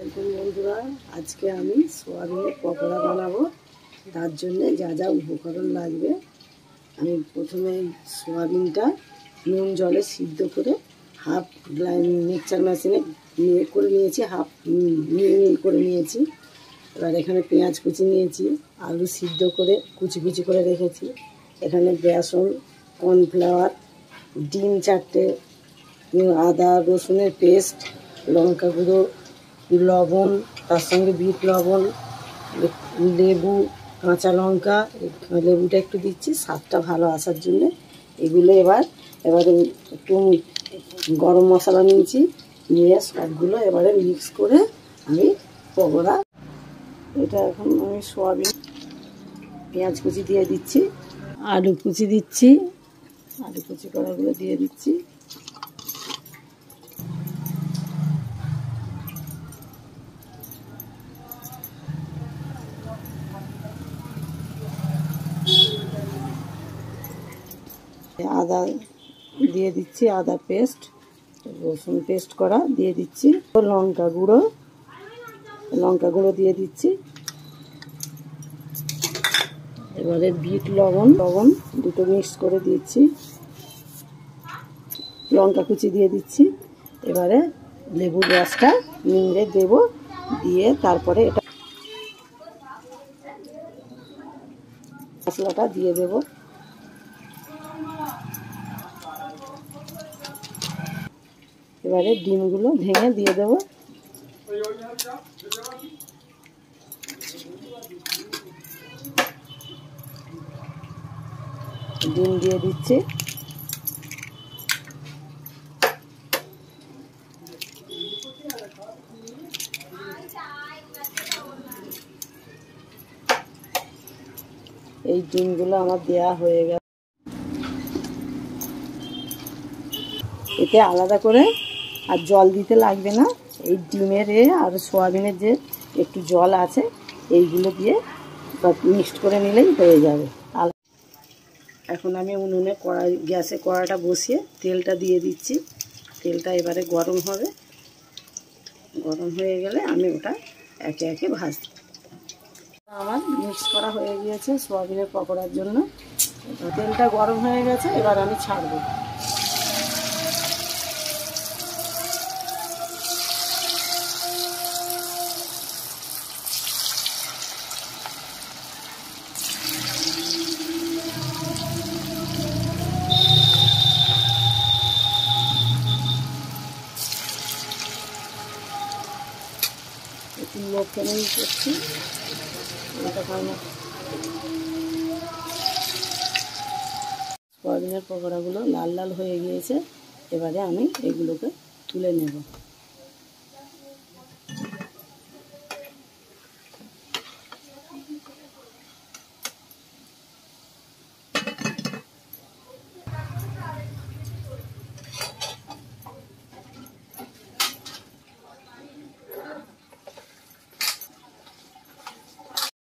বন্ধুরা, আজকে আমি সোয়াবিনের পকোড়া বানাবো। তার জন্য যা যা উপকরণ লাগবে, আমি প্রথমে সোয়াবিনটা নুন জলে সিদ্ধ করে হাফ মিক্সচার মেশিনে করে নিয়েছি, হাফ মিল করে নিয়েছি। এবার এখানে পেঁয়াজ কুচি নিয়েছি, আলু সিদ্ধ করে কুচি কুচি করে রেখেছি। এখানে বেসন, কর্নফ্লাওয়ার, ডিম 4টে, আদা রসুনের পেস্ট, লঙ্কা গুঁড়ো, লবণ, তার সঙ্গে বিট লবণ, লেবু, কাঁচা লঙ্কা, লেবুটা একটু দিচ্ছি স্বাদটা ভালো আসার জন্যে। এগুলো এবারে একটু গরম মশলা নিয়েছি, নিয়ে সবগুলো এবারে মিক্স করে আমি পকোড়া। এটা এখন আমি সোয়াবিন, পেঁয়াজ কুচি দিয়ে দিচ্ছি, আলু কুচি দিচ্ছি, আলু কুচি করাগুলো দিয়ে দিচ্ছি। আদা দিয়ে দিচ্ছি, আদা পেস্ট, রসুন পেস্ট করা দিয়ে দিচ্ছি, লঙ্কা গুঁড়ো দিয়ে দিচ্ছি। এবারে বিট লবণ দুটো মিক্স করে দিচ্ছি, লঙ্কা কুচি দিয়ে দিচ্ছি। এবারে লেবুর রসটা নিংড়ে দেব, দিয়ে তারপরে এটা মশলাটা দিয়ে দেব। এবারে ডিমগুলো ভেঙে দিয়ে দেব। ডিম দিয়ে দিচ্ছি। এই ডিমগুলো আমার দেয়া হয়ে গেছে। এতে আলাদা করে আর জল দিতে লাগবে না। এই ডিমের আর সোয়াবিনের যে একটু জল আছে, এইগুলো দিয়ে মিক্সড করে নিলেই হয়ে যাবে। এখন আমি উনুনে গ্যাসে কড়াটা বসিয়ে তেলটা দিয়ে দিচ্ছি। তেলটা এবারে গরম হবে, গরম হয়ে গেলে আমি ওটা একে একে ভাজছি। আমার মিক্স করা হয়ে গিয়েছে সোয়াবিনের পকোড়ার জন্য। তেলটা গরম হয়ে গেছে, এবার আমি ছাড়বো। একটু লোক ফ্লেমেই করছি, এটা কারণে সোয়াবিনের পকোড়াগুলো লাল লাল হয়ে গিয়েছে। এবারে আমি এগুলোকে তুলে নেব।